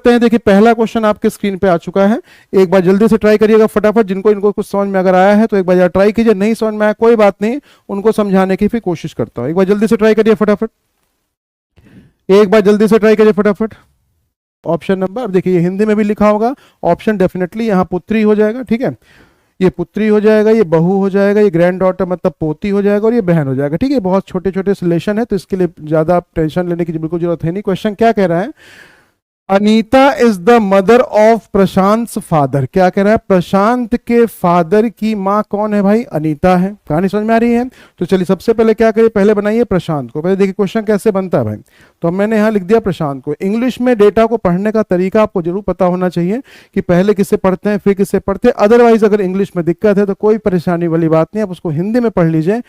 करते हैं। देखिए पहला क्वेश्चन आपके स्क्रीन पे आ चुका है, एक बार जल्दी से ट्राई करिएगा फटाफट। जिनको इनको कुछ समझ में अगर आया है तो एक बार ट्राई कीजिए, नहीं समझ में आया कोई बात नहीं, उनको समझाने की फिर कोशिश करता हूं। एक बार जल्दी से ट्राई करिए फटाफट, एक बार जल्दी से ट्राई करिए फटाफट। ऑप्शन नंबर, अब देखिए हिंदी में भी लिखा होगा, ऑप्शन डेफिनेटली यहाँ पुत्री हो जाएगा, ठीक है, ये पुत्री हो जाएगा, ये बहू हो जाएगा, ये ग्रैंड डॉटर मतलब पोती हो जाएगा, और ये बहन हो जाएगा, ठीक है। बहुत छोटे छोटे रिलेशन है तो इसके लिए ज्यादा टेंशन लेने की बिल्कुल जरूरत है नहीं। क्वेश्चन क्या कह रहा है, Anita is the mother of Prashant father. क्या कह रहा है, प्रशांत के फादर की माँ कौन है भाई, अनीता है। कहानी समझ में आ रही है। तो चलिए सबसे पहले क्या करिए, पहले बनाइए प्रशांत को। पहले देखिए क्वेश्चन कैसे बनता है भाई, तो मैंने यहाँ लिख दिया प्रशांत को। इंग्लिश में डेटा को पढ़ने का तरीका आपको जरूर पता होना चाहिए कि पहले किससे पढ़ते हैं फिर किससे पढ़ते हैं। अदरवाइज अगर इंग्लिश में दिक्कत है तो कोई परेशानी वाली बात नहीं, आप उसको हिंदी में पढ़ लीजिए।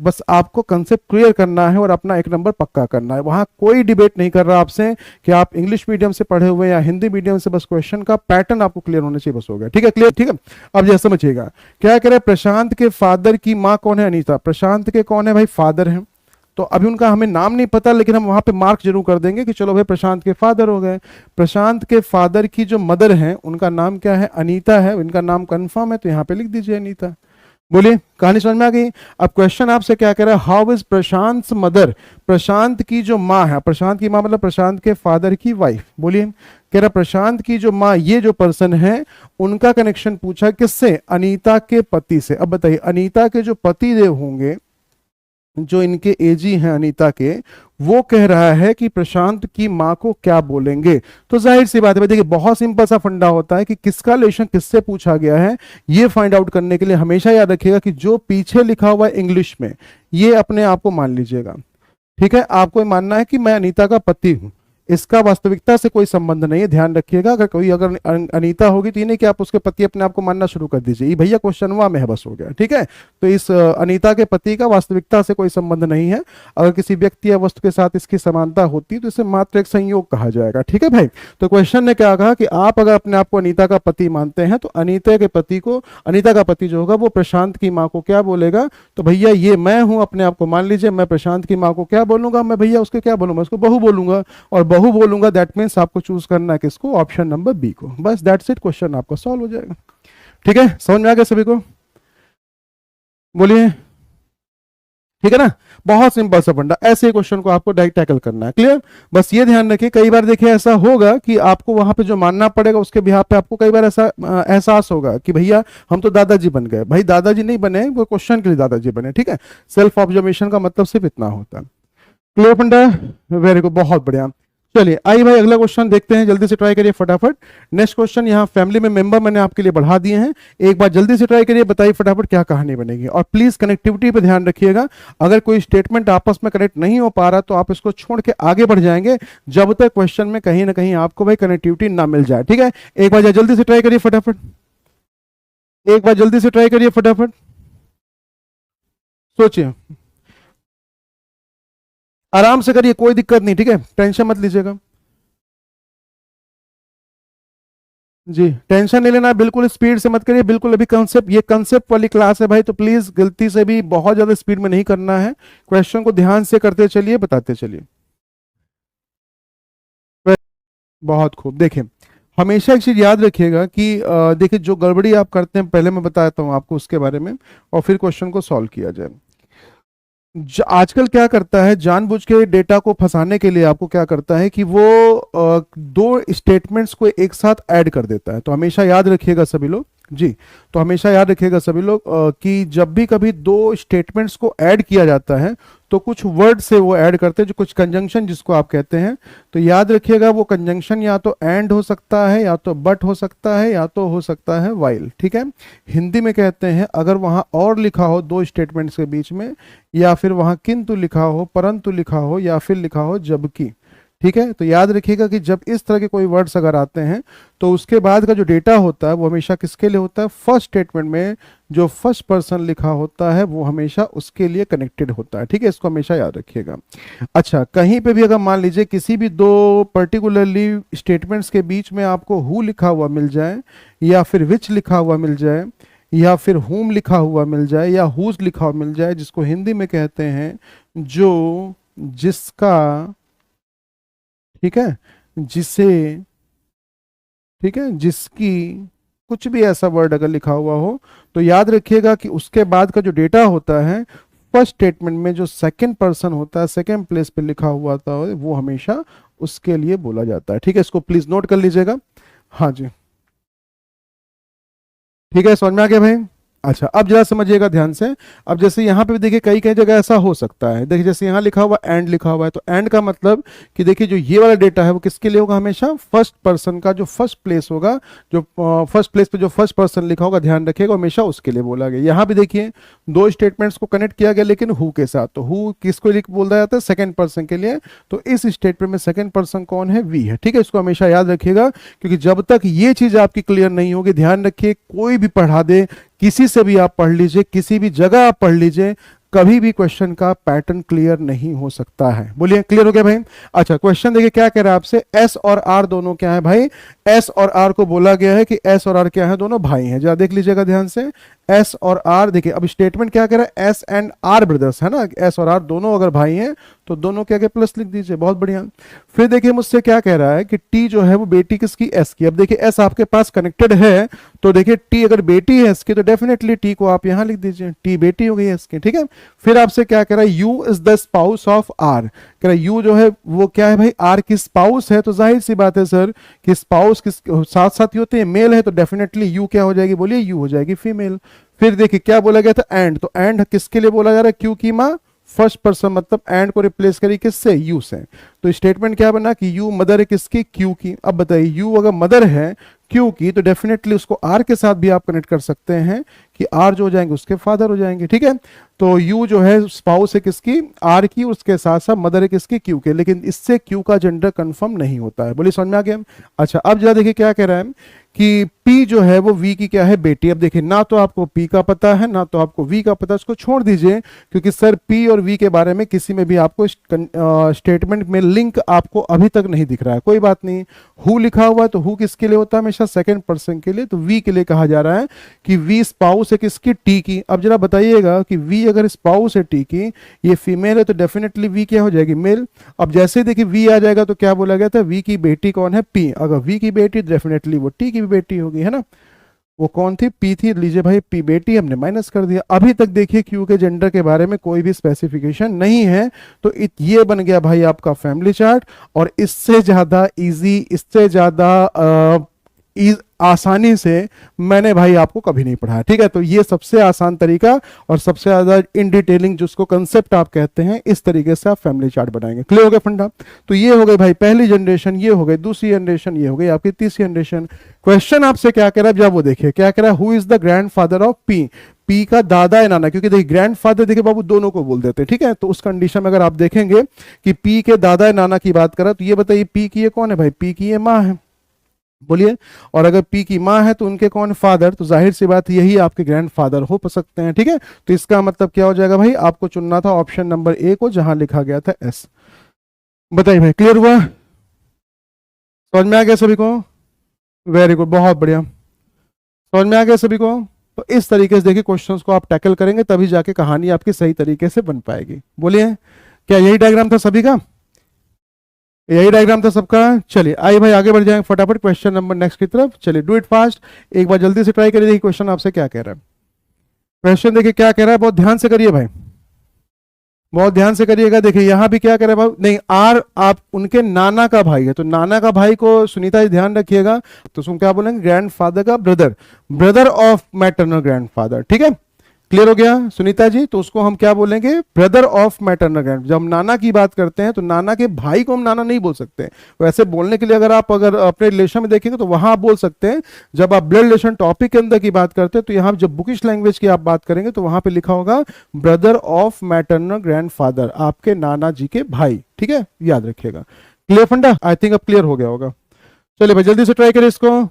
बस आपको कंसेप्ट क्लियर करना है और अपना एक नंबर पक्का करना है। वहां कोई डिबेट नहीं कर रहा आपसे कि आप इंग्लिश मीडियम से पढ़े हुए या हिंदी मीडियम से, बस क्वेश्चन का पैटर्न आपको क्लियर होना चाहिए, बस हो गया। ठीक है, क्लियर, ठीक है। अब जैसे समझिएगा क्या कह रहे हैं, प्रशांत के फादर की माँ कौन है, अनीता। प्रशांत के कौन है भाई, फादर है। तो अभी उनका हमें नाम नहीं पता, लेकिन हम वहां पे मार्क जरूर कर देंगे कि चलो भाई प्रशांत के फादर हो गए। प्रशांत के फादर की जो मदर है उनका नाम क्या है, अनीता है। इनका नाम कंफर्म है तो यहां पे लिख दीजिए अनीता। बोलिए कहानी समझ में आ गई। अब क्वेश्चन आपसे क्या कह रहा है, हाउ इज प्रशांत मदर। प्रशांत की जो माँ है, प्रशांत की माँ मतलब प्रशांत के फादर की वाइफ। बोलिए, कह रहा प्रशांत की जो माँ, ये जो पर्सन है उनका कनेक्शन पूछा किससे, अनीता के पति से। अब बताइए अनीता के जो पति देव होंगे, जो इनके एजी हैं अनीता के, वो कह रहा है कि प्रशांत की मां को क्या बोलेंगे। तो जाहिर सी बात है, देखिए बहुत सिंपल सा फंडा होता है कि किसका रिलेशन किससे पूछा गया है। ये फाइंड आउट करने के लिए हमेशा याद रखिएगा कि जो पीछे लिखा हुआ है इंग्लिश में, ये अपने आप को मान लीजिएगा। ठीक है, आपको मानना है कि मैं अनीता का पति हूं, इसका वास्तविकता से कोई संबंध नहीं है, ध्यान रखिएगा। अगर कोई अगर अनीता होगी तो ये नहीं कि आप उसके पति अपने आप को मानना शुरू कर दीजिए, ये भैया क्वेश्चन हुआ में है, बस हो गया। ठीक है, तो इस अनीता के पति का वास्तविकता से कोई संबंध नहीं है। अगर किसी व्यक्ति या वस्तु के साथ इसकी समानता होती तो इसे मात्र एक संयोग कहा जाएगा। ठीक है भाई, तो क्वेश्चन ने क्या कहा कि आप अगर अपने आप को अनीता का पति मानते हैं तो अनीता के पति को, अनीता का पति जो होगा वो प्रशांत की माँ को क्या बोलेगा। तो भैया ये मैं हूं, अपने आप को मान लीजिए, मैं प्रशांत की माँ को क्या बोलूंगा, मैं भैया उसको क्या बोलूंगा, उसको बहू बोलूंगा। और बहू बोलूंगा, दैट मीन्स आपको चूज करना है किसको, ऑप्शन नंबर बी को। बस दैट्स इट, क्वेश्चन आपका सॉल्व हो जाएगा। ठीक है, समझ में आ गया सभी को, बोलिए। ठीक है ना, बहुत सिंपल सा फंडा, ऐसे क्वेश्चन को आपको डायरेक्ट टैकल करना है। क्लियर, बस ये ध्यान रखिए, कई बार देखिए ऐसा होगा कि आपको वहां पे जो मानना पड़ेगा उसके बिहाफ पे आपको कई बार ऐसा एहसास होगा कि भैया हम तो दादाजी बन गए। भाई दादाजी नहीं बने, वो क्वेश्चन के लिए दादाजी बने। ठीक है, सेल्फ ऑब्जर्वेशन का मतलब सिर्फ इतना होता है। क्लियर फंडा, वेरी गुड, बहुत बढ़िया। चलिए आइए भाई अगला क्वेश्चन देखते हैं, जल्दी से ट्राई करिए फटाफट। नेक्स्ट क्वेश्चन, यहाँ फैमिली में मेंबर मैंने आपके लिए बढ़ा दिए हैं, एक बार जल्दी से ट्राई करिए, बताइए फटाफट क्या कहानी बनेगी। और प्लीज कनेक्टिविटी पे ध्यान रखिएगा, अगर कोई स्टेटमेंट आपस में कनेक्ट नहीं हो पा रहा तो आप इसको छोड़ के आगे बढ़ जाएंगे जब तक क्वेश्चन में कहीं ना कहीं आपको भाई कनेक्टिविटी ना मिल जाए। ठीक है, एक बार जल्दी से ट्राई करिए फटाफट, एक बार जल्दी से ट्राई करिए फटाफट, सोचिए, आराम से करिए, कोई दिक्कत नहीं। ठीक है, टेंशन मत लीजिएगा जी, टेंशन नहीं लेना, बिल्कुल स्पीड से मत करिए, बिल्कुल अभी कंसेप्ट, ये कंसेप्ट वाली क्लास है भाई, तो प्लीज गलती से भी बहुत ज्यादा स्पीड में नहीं करना है, क्वेश्चन को ध्यान से करते चलिए, बताते चलिए। बहुत खूब, देखिए हमेशा एक चीज याद रखिएगा कि देखिए जो गड़बड़ी आप करते हैं, पहले मैं बताता हूँ आपको उसके बारे में और फिर क्वेश्चन को सॉल्व किया जाए। आजकल क्या करता है, जानबूझ के डेटा को फंसाने के लिए आपको क्या करता है कि वो दो स्टेटमेंट्स को एक साथ ऐड कर देता है। तो हमेशा याद रखिएगा सभी लोग जी, तो हमेशा याद रखिएगा सभी लोग कि जब भी कभी दो स्टेटमेंट्स को ऐड किया जाता है तो कुछ वर्ड से वो ऐड करते हैं, जो कुछ कंजंक्शन जिसको आप कहते हैं। तो याद रखिएगा वो कंजंक्शन या तो एंड हो सकता है, या तो बट हो सकता है, या तो हो सकता है वाइल। ठीक है, हिंदी में कहते हैं अगर वहां और लिखा हो दो स्टेटमेंट्स के बीच में, या फिर वहां किंतु लिखा हो, परंतु लिखा हो, या फिर लिखा हो जबकि। ठीक है, तो याद रखिएगा कि जब इस तरह के कोई वर्ड्स अगर आते हैं तो उसके बाद का जो डेटा होता है वो हमेशा किसके लिए होता है, फर्स्ट स्टेटमेंट में जो फर्स्ट पर्सन लिखा होता है वो हमेशा उसके लिए कनेक्टेड होता है। ठीक है, इसको हमेशा याद रखिएगा। अच्छा, कहीं पे भी अगर मान लीजिए किसी भी दो पर्टिकुलरली स्टेटमेंट्स के बीच में आपको हु लिखा हुआ मिल जाए, या फिर विच लिखा हुआ मिल जाए, या फिर हुम लिखा हुआ मिल जाए, या हुज लिखा हुआ मिल जाए, जिसको हिंदी में कहते हैं जो, जिसका, ठीक है, जिसे, ठीक है, जिसकी कुछ भी ऐसा वर्ड अगर लिखा हुआ हो तो याद रखिएगा कि उसके बाद का जो डेटा होता है फर्स्ट स्टेटमेंट में जो सेकंड पर्सन होता है, सेकंड प्लेस पे लिखा हुआ था, वो हमेशा उसके लिए बोला जाता है। ठीक है, इसको प्लीज नोट कर लीजिएगा। हाँ जी, ठीक है, समझ में आ गया भाई। अच्छा, अब जरा समझिएगा ध्यान से। अब जैसे यहाँ पे भी देखिए कई कई जगह ऐसा हो सकता है, देखिए जैसे यहाँ लिखा हुआ एंड लिखा हुआ है, तो एंड का मतलब कि देखिए जो ये वाला डेटा है वो किसके लिए होगा, हमेशा फर्स्ट पर्सन का जो फर्स्ट प्लेस होगा, जो फर्स्ट प्लेस पे जो फर्स्ट पर्सन लिखा होगा, ध्यान रखिएगा हमेशा उसके लिए बोला गया। यहाँ भी देखिए दो स्टेटमेंट्स को कनेक्ट किया गया लेकिन हु के साथ, तो हु किसको बोला जाता है, सेकेंड पर्सन के लिए। तो इस स्टेटमेंट में सेकेंड पर्सन कौन है, वी है। ठीक है, इसको हमेशा याद रखिएगा, क्योंकि जब तक ये चीज आपकी क्लियर नहीं होगी, ध्यान रखिए कोई भी पढ़ा दे, किसी से भी आप पढ़ लीजिए, किसी भी जगह आप पढ़ लीजिए, कभी भी क्वेश्चन का पैटर्न क्लियर नहीं हो सकता है। बोलिए क्लियर हो गया भाई। अच्छा, क्वेश्चन देखिए क्या कह रहा है आपसे, एस और आर दोनों क्या है भाई, एस और आर को बोला गया है कि एस और आर क्या है, दोनों भाई हैं। जरा देख लीजिएगा ध्यान से, एस और आर, देखिए अब स्टेटमेंट क्या कह रहा है, एस एंड आर ब्रदर्स है ना, एस और आर दोनों अगर भाई हैं तो दोनों क्या प्लस लिख दीजिए, बहुत बढ़िया। फिर देखिए मुझसे क्या कह रहा है कि टी जो है वो बेटी किसकी, एस की। अब देखिए एस आपके पास कनेक्टेड है, तो देखिए टी अगर बेटी है एस की तो डेफिनेटली टी को आप यहां लिख दीजिए, टी बेटी हो गई एस की। ठीक है, फिर आपसे क्या कह रहा है, U is the spouse of R, कह रहा है यू जो है वो क्या है भाई, आर की स्पाउस है। तो जाहिर सी बात है सर कि स्पाउस किस साथ साथ ही होते हैं, मेल है, तो डेफिनेटली यू क्या हो जाएगी, बोलिए यू हो जाएगी फीमेल। फिर देखिए क्या बोला गया था, एंड, तो एंड किसके लिए बोला जा रहा है, क्यू की माँ, फर्स्ट पर्सन, मतलब एंड को रिप्लेस करी किससे, यू से। तो स्टेटमेंट क्या बना कि यू मदर है किसकी, क्यू की। अब बताइए यू अगर मदर है क्यू की, तो डेफिनेटली उसको आर के साथ भी आप कनेक्ट कर सकते हैं कि आर जो हो जाएंगे उसके फादर हो जाएंगे। ठीक है, तो यू जो है स्पाउस है किसकी, आर की, उसके साथ साथ मदर है किसकी, क्यू के। लेकिन इससे क्यू का जेंडर कंफर्म नहीं होता है। बोलिए समझ में आ गया। अच्छा, अब जरा देखिए क्या कह रहा है कि P जो है वो V की क्या है, बेटी। अब देखिए ना तो आपको P का पता है ना तो आपको V का पता है, उसको छोड़ दीजिए, क्योंकि सर P और V के बारे में किसी में भी आपको स्टेटमेंट में लिंक आपको अभी तक नहीं दिख रहा है। कोई बात नहीं, हु लिखा हुआ है तो हु किसके लिए होता है, हमेशा सेकंड पर्सन के लिए, तो V के लिए कहा जा रहा है कि V स्पाउस है किसकी, T की। अब जरा बताइएगा कि V अगर स्पाउस है T की, ये फीमेल है, तो डेफिनेटली V क्या हो जाएगी, मेल। अब जैसे ही देखिए V आ जाएगा तो क्या बोला गया था, V की बेटी कौन है, P। अगर V की बेटी डेफिनेटली वो T की भी बेटी होगी, है ना। वो कौन थी, P थी, लीजिए भाई P बेटी, हमने माइनस कर दिया। अभी तक देखिए Q के जेंडर के बारे में कोई भी स्पेसिफिकेशन नहीं है, तो ये बन गया भाई आपका फैमिली चार्ट। और इससे ज्यादा इजी, इससे ज्यादा आसानी से मैंने भाई आपको कभी नहीं पढ़ाया। ठीक है, तो ये सबसे आसान तरीका और सबसे ज्यादा इन डिटेलिंग जिसको कंसेप्ट आप कहते हैं, इस तरीके से आप फैमिली चार्ट बनाएंगे। क्लियर हो गया फंडा। तो ये हो गई भाई पहली जनरेशन, ये हो गई दूसरी जनरेशन, ये हो गई आपकी तीसरी जनरेशन। क्वेश्चन आपसे क्या कह रहा है, जब वो देखिए क्या कह रहा है, who is the grandfather of P, P का दादा है नाना, क्योंकि देखिए ग्रैंडफादर देखिए बाबू दोनों को बोल देते हैं। ठीक है, तो उस कंडीशन में अगर आप देखेंगे कि पी के दादा है नाना की बात करा, तो ये बताइए पी की ये कौन है भाई, पी की ये माँ है, बोलिए। और अगर पी की माँ है तो उनके कौन फादर, तो जाहिर सी बात यही आपके ग्रैंडफादर हो सकते हैं। ठीक है, तो इसका मतलब क्या हो जाएगा भाई, आपको चुनना था ऑप्शन नंबर ए को, जहां लिखा गया था एस। बताइए भाई क्लियर हुआ, समझ में आ गया सभी को, वेरी गुड, बहुत बढ़िया, समझ में आ गया सभी को। तो इस तरीके से देखिए क्वेश्चंस को आप टैकल करेंगे तभी जाके कहानी आपकी सही तरीके से बन पाएगी। बोलिए, क्या यही डायग्राम था सभी का, यही डायग्राम था सबका। चलिए आइए भाई आगे बढ़ जाएंगे फटाफट क्वेश्चन नंबर नेक्स्ट की तरफ। चलिए डू इट फास्ट, एक बार जल्दी से ट्राई करिए, देखिए क्वेश्चन आपसे क्या कह रहा है। क्वेश्चन देखिए क्या कह रहा है, बहुत ध्यान से करिए भाई, बहुत ध्यान से करिएगा। देखिए यहां भी क्या कह रहा है भाई, नहीं आर आप उनके नाना का भाई है, तो नाना का भाई को सुनीता जी ध्यान रखिएगा, तो उसको क्या बोलेंगे, ग्रैंडफादर का brother, brother of maternal grandfather. ठीक है, क्लियर हो गया सुनीता जी, तो उसको हम क्या बोलेंगे, ब्रदर ऑफ मैटरनल ग्रैंड। जब हम नाना की बात करते हैं तो नाना के भाई को हम नाना नहीं बोल सकते। वैसे बोलने के लिए अगर आप अपने रिलेशन में देखेंगे तो वहां आप बोल सकते हैं। जब आप ब्लड रिलेशन टॉपिक के अंदर की बात करते हैं तो यहाँ जब बुकिश लैंग्वेज की आप बात करेंगे तो वहां पे लिखा होगा ब्रदर ऑफ मैटरनल ग्रैंडफादर, आपके नाना जी के भाई। ठीक है, याद रखिएगा। क्लियर फंडा, आई थिंक अब क्लियर हो गया होगा। चलिए भाई जल्दी से ट्राई करिए इसको,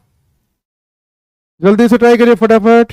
जल्दी से ट्राई करिए फटाफट।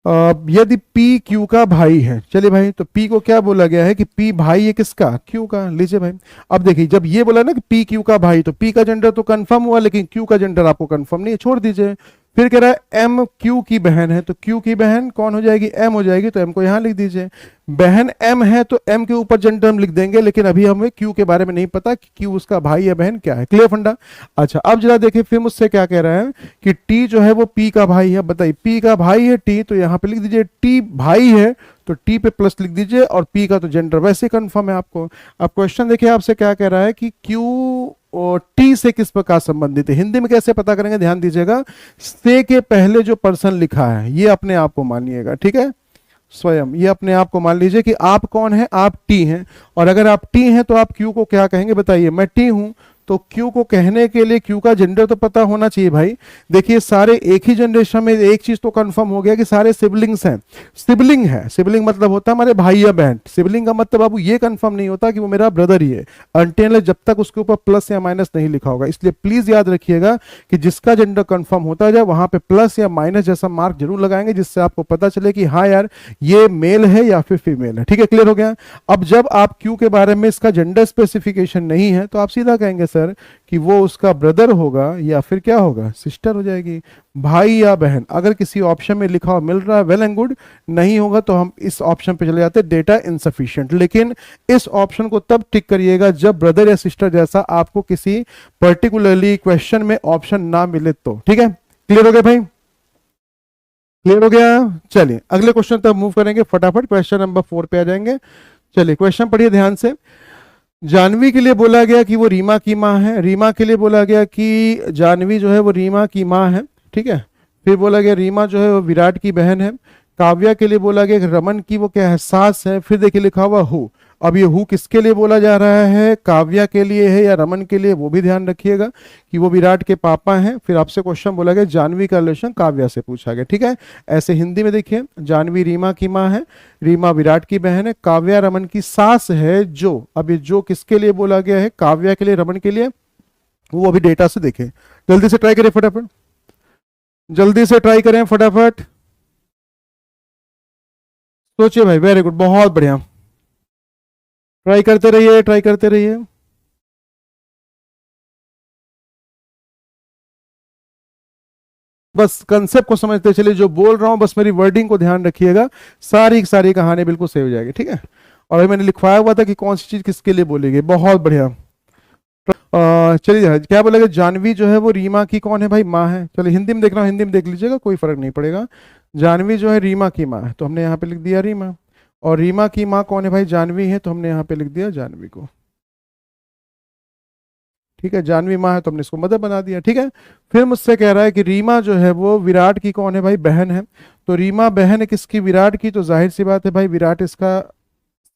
यदि P Q का भाई है, चलिए भाई, तो P को क्या बोला गया है कि P भाई है किसका, Q का। लीजिए भाई, अब देखिए जब ये बोला ना कि P Q का भाई, तो P का जेंडर तो कंफर्म हुआ, लेकिन Q का जेंडर आपको कंफर्म नहीं है, छोड़ दीजिए। फिर कह रहा है एम क्यू की बहन है, तो क्यू की बहन कौन हो जाएगी, एम हो जाएगी, तो एम को यहां लिख दीजिए। बहन एम है तो एम के ऊपर जेंडर हम लिख देंगे, लेकिन अभी हमें क्यू के बारे में नहीं पता कि क्यू उसका भाई या बहन क्या है। क्लियर फंडा। अच्छा अब जरा देखिए फिर मुझसे क्या कह रहा है कि टी जो है वो पी का भाई है। बताइए पी का भाई है टी, तो यहां पे लिख दीजिए टी भाई है, तो टी पे प्लस लिख दीजिए, और पी का तो जेंडर वैसे कंफर्म है आपको। अब क्वेश्चन देखिए आपसे क्या कह रहा है कि क्यू और टी से किस प्रकार संबंधित है। हिंदी में कैसे पता करेंगे, ध्यान दीजिएगा, से के पहले जो पर्सन लिखा है ये अपने आप को मानिएगा, ठीक है, स्वयं ये अपने आप को मान लीजिए कि आप कौन है, आप टी हैं, और अगर आप टी हैं तो आप क्यू को क्या कहेंगे, बताइए। मैं टी हूं तो क्यू को कहने के लिए क्यू का जेंडर तो पता होना चाहिए भाई। देखिए सारे एक ही जनरेशन में, एक चीज तो कंफर्म हो गया कि सारे सिबलिंग्स हैं। सिबलिंग है, सिबलिंग मतलब होता है हमारे भाई या बहन। सिबलिंग का मतलब बाबू ये कंफर्म नहीं होता कि वो मेरा ब्रदर ही है अनटिल जब तक उसके ऊपर प्लस या माइनस नहीं लिखा होगा। इसलिए प्लीज याद रखिएगा कि जिसका जेंडर कंफर्म होता जाए वहां पे प्लस या माइनस जैसा मार्क जरूर लगाएंगे, जिससे आपको पता चले कि हाँ यार ये मेल है या फिर फीमेल है। ठीक है, क्लियर हो गया। अब जब आप क्यू के बारे में इसका जेंडर स्पेसिफिकेशन नहीं है तो आप सीधा कहेंगे सर कि वो उसका ब्रदर होगा या फिर क्या होगा, सिस्टर हो जाएगी, भाई या बहन। अगर किसी ऑप्शन में लिखा हुआ मिल रहा है वेल एंड गुड, नहीं होगा तो हम इस ऑप्शन पे चले जाते हैं डेटा इनसफिशिएंट। लेकिन इस ऑप्शन को तब टिक करिएगा जब ब्रदर या सिस्टर जैसा आपको किसी पर्टिकुलरली क्वेश्चन में ऑप्शन ना मिले तो। ठीक है, क्लियर हो गया भाई, क्लियर हो गया। चलिए अगले क्वेश्चन तक मूव करेंगे फटाफट, क्वेश्चन नंबर 4 पे आ जाएंगे। चलिए क्वेश्चन पढ़िए ध्यान से। जानवी के लिए बोला गया कि वो रीमा की माँ है। रीमा के लिए बोला गया कि जानवी जो है वो रीमा की माँ है, ठीक है। फिर बोला गया रीमा जो है वो विराट की बहन है। काव्या के लिए बोला गया कि रमन की वो क्या है, सास है। फिर देखिए लिखा हुआ हु। अब ये हु किसके लिए बोला जा रहा है, काव्या के लिए है या रमन के लिए, वो भी ध्यान रखिएगा कि वो विराट के पापा हैं। फिर आपसे क्वेश्चन बोला गया जानवी का रिलेशन काव्या से पूछा गया, ठीक है। ऐसे हिंदी में देखिए, जानवी रीमा की माँ है, रीमा विराट की बहन है, काव्या रमन की सास है। जो अब ये जो किसके लिए बोला गया है, काव्या के लिए, रमन के लिए, वो अभी डेटा से देखें। जल्दी से ट्राई करें फटाफट, जल्दी से ट्राई करें फटाफट, सोचिए भाई। वेरी गुड, बहुत बढ़िया, ट्राई करते रहिए, ट्राई करते रहिए। बस कंसेप्ट को समझते चलिए, जो बोल रहा हूं बस मेरी वर्डिंग को ध्यान रखिएगा, सारी की सारी कहानी बिल्कुल सही हो जाएगी, ठीक है। और अभी मैंने लिखवाया हुआ था कि कौन सी चीज किसके लिए बोली गई, बहुत बढ़िया। चलिए क्या बोलेगा, जानवी जो है वो रीमा की कौन है भाई, माँ है। चलिए हिंदी में देख रहा हूँ, हिंदी में देख लीजिएगा, कोई फर्क नहीं पड़ेगा। जानवी जो है रीमा की माँ है, तो हमने यहाँ पे लिख दिया रीमा। और रीमा की माँ कौन है भाई, जानवी है, तो हमने यहाँ पे लिख दिया जानवी को। ठीक है, जानवी माँ है तो हमने इसको मदर बना दिया, ठीक है। फिर मुझसे कह रहा है कि रीमा जो है वो विराट की कौन है भाई, बहन है। तो रीमा बहन है किसकी, विराट की, तो जाहिर सी बात है भाई विराट इसका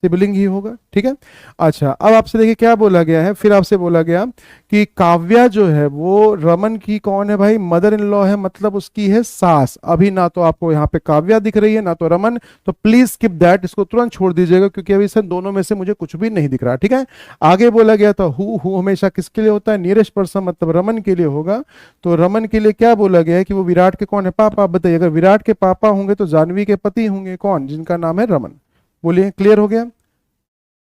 सिबलिंग ही होगा, ठीक है। अच्छा अब आपसे देखिए क्या बोला गया है, फिर आपसे बोला गया कि काव्या जो है वो रमन की कौन है भाई, मदर इन लॉ है, मतलब उसकी है सास। अभी ना तो आपको यहाँ पे काव्या दिख रही है ना तो रमन, तो प्लीज स्किप दैट, इसको तुरंत छोड़ दीजिएगा क्योंकि अभी से दोनों में से मुझे कुछ भी नहीं दिख रहा, ठीक है। आगे बोला गया था हु हमेशा किसके लिए होता है, नियरेस्ट पर्सन, मतलब रमन के लिए होगा। तो रमन के लिए क्या बोला गया है कि वो विराट के कौन है, पापा। बताइए अगर विराट के पापा होंगे तो जानवी के पति होंगे कौन, जिनका नाम है रमन। बोलिए क्लियर हो गया,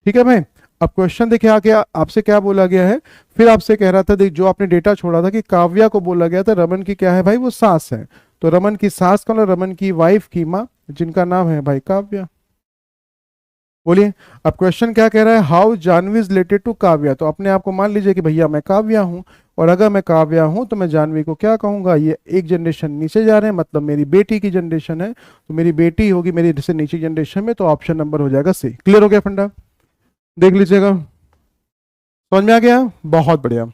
ठीक है भाई। अब क्वेश्चन देखिए आगे आपसे क्या बोला गया है। फिर आपसे कह रहा था, देख जो आपने डेटा छोड़ा था कि काव्या को बोला गया था रमन की क्या है भाई, वो सास है। तो रमन की सास कौन है, रमन की वाइफ की माँ, जिनका नाम है भाई काव्या। बोलिए अब क्वेश्चन क्या कह रहा है, how Janvi is related to Kavya. तो अपने आप को मान लीजिए कि भैया मैं काव्या हूं, और अगर मैं काव्या हूं तो मैं जानवी को क्या कहूंगा, ये एक जनरेशन नीचे जा रहे हैं, मतलब मेरी बेटी की जनरेशन है, तो मेरी बेटी होगी मेरी से नीचे जनरेशन में, तो ऑप्शन नंबर हो जाएगा सी। क्लियर हो गया फंडा, देख लीजिएगा, समझ में आ गया, बहुत बढ़िया,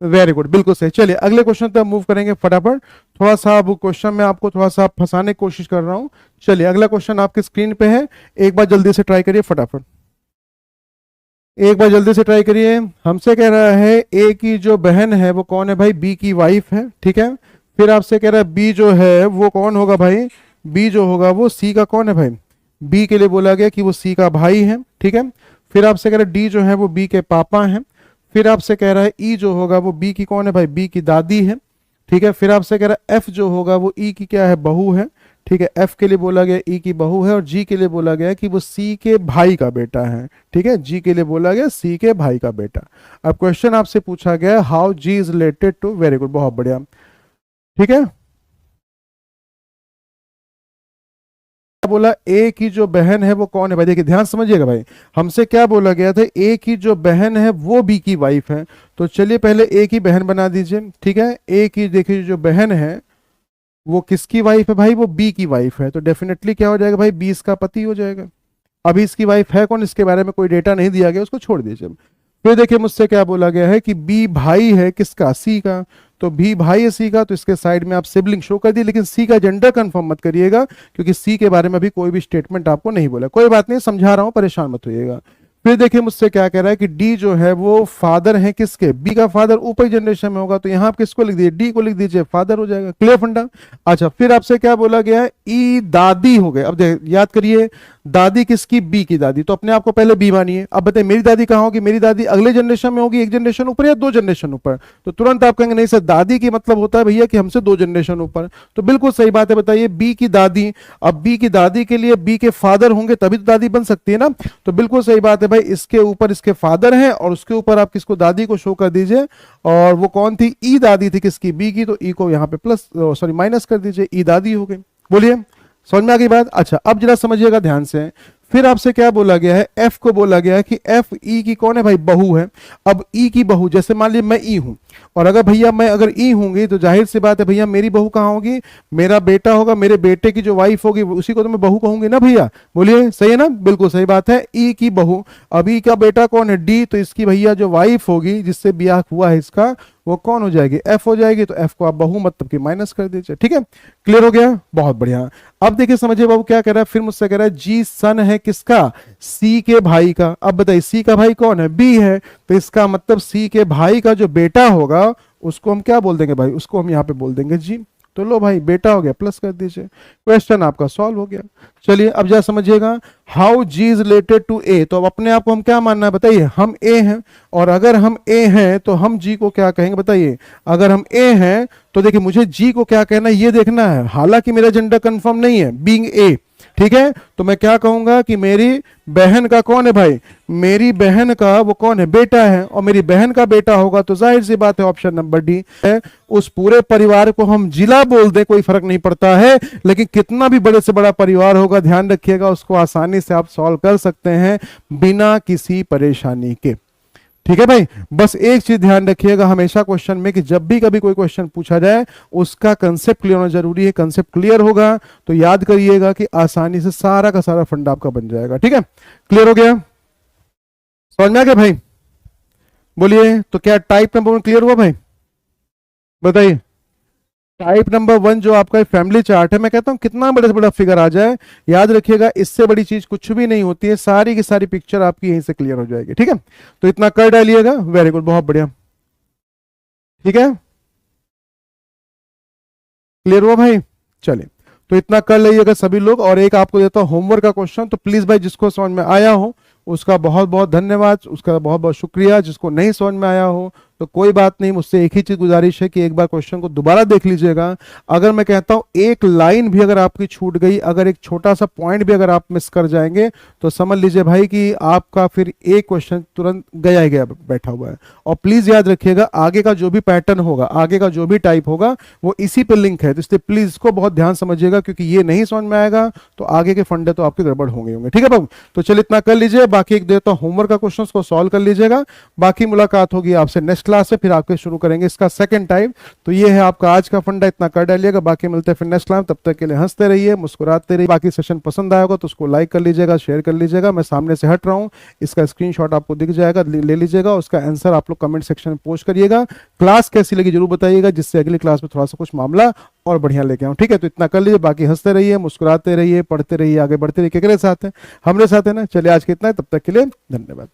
वेरी गुड, बिल्कुल सही। चलिए अगले क्वेश्चन तक मूव करेंगे फटाफट। थोड़ा सा अब क्वेश्चन में आपको थोड़ा सा फंसाने की कोशिश कर रहा हूं। चलिए अगला क्वेश्चन आपकी स्क्रीन पे है, एक बार जल्दी से ट्राई करिए फटाफट, एक बार जल्दी से ट्राई करिए। हमसे कह रहा है ए की जो बहन है वो कौन है भाई, बी की वाइफ है, ठीक है। फिर आपसे कह रहा है बी जो है वो कौन होगा भाई, बी जो होगा वो सी का कौन है भाई, बी के लिए बोला गया कि वो सी का भाई है, ठीक है। फिर आपसे कह रहा है डी जो है वो बी के पापा हैं। फिर आपसे कह रहा है ई जो होगा वो बी की कौन है भाई, बी की दादी है, ठीक है। फिर आपसे कह रहा है एफ जो होगा वो ई की क्या है, बहू है, ठीक है। एफ के लिए बोला गया ई की बहू है, और जी के लिए बोला गया कि वो सी के भाई का बेटा है, ठीक है। जी के लिए बोला गया सी के भाई का बेटा। अब क्वेश्चन आपसे पूछा गया how G is related to, very good, बहुत बढ़िया, ठीक है। बोला ए की जो बहन है वो कौन है भाई, देखिए ध्यान समझिएगा भाई, हमसे क्या बोला गया था, ए की जो बहन है वो बी की वाइफ है। तो चलिए पहले ए की बहन बना दीजिए, ठीक है। ए की देखिए जो बहन है वो किसकी वाइफ है भाई, वो बी की वाइफ है। तो डेफिनेटली क्या हो जाएगा भाई, बी इसका पति हो जाएगा। अभी इसकी वाइफ है कौन, इसके बारे में कोई डेटा नहीं दिया गया, उसको छोड़ दीजिए। फिर देखिए मुझसे क्या बोला गया है कि बी भाई है किसका, सी का। तो बी भाई है सी का, तो इसके साइड में आप सिबलिंग शो कर दिए, लेकिन सी का जेंडर कंफर्म मत करिएगा, क्योंकि सी के बारे में अभी कोई भी स्टेटमेंट आपको नहीं बोला। कोई बात नहीं, समझा रहा हूं, परेशान मत होइएगा। फिर देखिए मुझसे क्या कह रहा है कि डी जो है वो फादर है किसके, बी का फादर ऊपर जनरेशन में होगा, तो यहां आप किसको लिख दीजिए, डी को लिख दीजिए, फादर हो जाएगा। क्लियर फंडा। अच्छा फिर आपसे क्या बोला गया है, ई दादी हो गए। अब याद करिए, दादी किसकी, बी की दादी। तो अपने आप को पहले बी मानिए। अब बताइए मेरी दादी कहां होगी, मेरी दादी अगले जनरेशन में होगी, एक जनरेशन ऊपर या दो जनरेशन ऊपर। तो तुरंत आप कहेंगे नहीं सर, दादी की मतलब होता है भैया कि हमसे दो जनरेशन ऊपर। तो बिल्कुल सही बात है, बताइए बी की दादी। अब बी की दादी के लिए बी के फादर होंगे तभी तो दादी बन सकती है ना। तो बिल्कुल सही बात है भाई, इसके ऊपर इसके फादर हैं और उसके ऊपर आप किसको, दादी को शो कर दीजिए। और वो कौन थी, ई दादी थी किसकी, बी की। तो ई को यहाँ पे प्लस सॉरी माइनस कर दीजिए, ई दादी हो गई। बोलिए समझ में आ गई बात। अच्छा अब जरा समझिएगा ध्यान से। फिर आपसे क्या बोला गया है, एफ को बोला गया है कि एफ ई की कौन है भाई, बहू है। अब ई की बहू, जैसे मान लीजिए मैं ई हूं, और अगर भैया मैं अगर ई होंगी तो जाहिर सी बात है भैया मेरी बहू कहाँ होगी, मेरा बेटा होगा, मेरे बेटे की जो वाइफ होगी उसी को तो मैं बहू कहूंगी ना भैया। बोलिए सही है ना, बिल्कुल सही बात है। ई की बहू, अब ई का बेटा कौन है, डी। तो इसकी भैया जो वाइफ होगी जिससे ब्याह हुआ है इसका, वो कौन हो जाएगी, एफ हो जाएगी। तो एफ को आप बहू मतलब कि माइनस कर दीजिए, ठीक है। क्लियर हो गया, बहुत बढ़िया। अब देखिए समझिए बाबू क्या कह रहा है, फिर मुझसे कह रहा है जी सन है किसका, सी के भाई का। अब बताइए सी का भाई कौन है, बी है। तो इसका मतलब सी के भाई का जो बेटा होगा उसको हम क्या बोल देंगे भाई, उसको हम यहाँ पे बोल देंगे जी। तो लो भाई बेटा हो गया, प्लस कर दीजिए, क्वेश्चन आपका सॉल्व हो गया। चलिए अब जरा समझिएगा, how G is related to A. तो अब अपने आप को हम क्या मानना है, बताइए हम ए हैं, और अगर हम ए हैं तो हम जी को क्या कहेंगे, बताइए। अगर हम ए हैं तो देखिए मुझे जी को क्या कहना है ये देखना है, हालांकि मेरा जेंडर कंफर्म नहीं है, बीइंग ए, ठीक है। तो मैं क्या कहूंगा कि मेरी बहन का कौन है भाई, मेरी बहन का वो कौन है, बेटा है। और मेरी बहन का बेटा होगा तो जाहिर सी बात है ऑप्शन नंबर डी है। उस पूरे परिवार को हम जिला बोल दे कोई फर्क नहीं पड़ता है, लेकिन कितना भी बड़े से बड़ा परिवार होगा ध्यान रखिएगा उसको आसानी से आप सॉल्व कर सकते हैं बिना किसी परेशानी के, ठीक है भाई। बस एक चीज ध्यान रखिएगा हमेशा क्वेश्चन में कि जब भी कभी कोई क्वेश्चन पूछा जाए उसका कंसेप्ट क्लियर होना जरूरी है। कंसेप्ट क्लियर होगा तो याद करिएगा कि आसानी से सारा का सारा फंडा आपका बन जाएगा, ठीक है। क्लियर हो गया, समझ में आ गया भाई। बोलिए तो क्या टाइप नंबर 1 क्लियर हुआ भाई, बताइए। टाइप नंबर 1 जो आपका फैमिली चार्ट है, मैं कहता हूं कितना बड़ा से बड़ा फिगर आ जाए, याद रखिएगा इससे बड़ी चीज कुछ भी नहीं होती है, सारी की सारी पिक्चर आपकी यहीं से क्लियर हो जाएगी, ठीक है। तो इतना कर डालिएगा, वेरी गुड, बहुत बढ़िया, ठीक है। क्लियर हुआ भाई, चलिए तो इतना कर लीजिएगा सभी लोग। और एक आपको देता हूं होमवर्क का क्वेश्चन, तो प्लीज भाई जिसको समझ में आया हो उसका बहुत बहुत धन्यवाद, उसका बहुत बहुत शुक्रिया। जिसको नहीं समझ में आया हो तो कोई बात नहीं, मुझसे एक ही चीज गुजारिश है कि एक बार क्वेश्चन को दोबारा देख लीजिएगा। अगर मैं कहता हूं एक लाइन भी अगर आपकी छूट गई, अगर एक छोटा सा पॉइंट भी अगर आप मिस कर जाएंगे तो समझ लीजिए भाई कि आपका फिर एक क्वेश्चन तुरंत गया ही गया बैठा हुआ है। और प्लीज याद रखिएगा आगे का जो भी पैटर्न होगा, आगे का जो भी टाइप होगा वो इसी पे लिंक है, तो इसलिए प्लीज इसको बहुत ध्यान समझिएगा, क्योंकि ये नहीं समझ में आएगा तो आगे के फंडे तो आपके गड़बड़ होंगे, ठीक है बाबू। तो चलिए इतना कर लीजिए, बाकी एक देता हूं होमवर्क का क्वेश्चन को सॉल्व कर लीजिएगा। बाकी मुलाकात होगी आपसे नेक्स्ट क्लास से, फिर आपके शुरू करेंगे इसका सेकंड टाइम। तो ये है आपका आज का फंडा, इतना कर डालिएगा। बाकी मिलते हैं फिर नेक्स्ट क्लास, तब तक के लिए हंसते रहिए, मुस्कुराते रहिए। बाकी सेशन पसंद आया होगा तो उसको लाइक कर लीजिएगा, शेयर कर लीजिएगा। मैं सामने से हट रहा हूँ, इसका स्क्रीनशॉट आपको दिख जाएगा, ले लीजिएगा। उसका आंसर आप लोग कमेंट सेक्शन में पोस्ट करिएगा। क्लास कैसी लगी जरूर बताइएगा, जिससे अगली क्लास में थोड़ा सा कुछ मामला और बढ़िया लेके आऊं, ठीक है। तो इतना कर लीजिए, बाकी हंसते रहिए, मुस्कुराते रहिए, पढ़ते रहिए, आगे बढ़ते रहिए। केकरे साथ है, हमारे साथ है ना। चलिए आज के इतना है, तब तक के लिए धन्यवाद।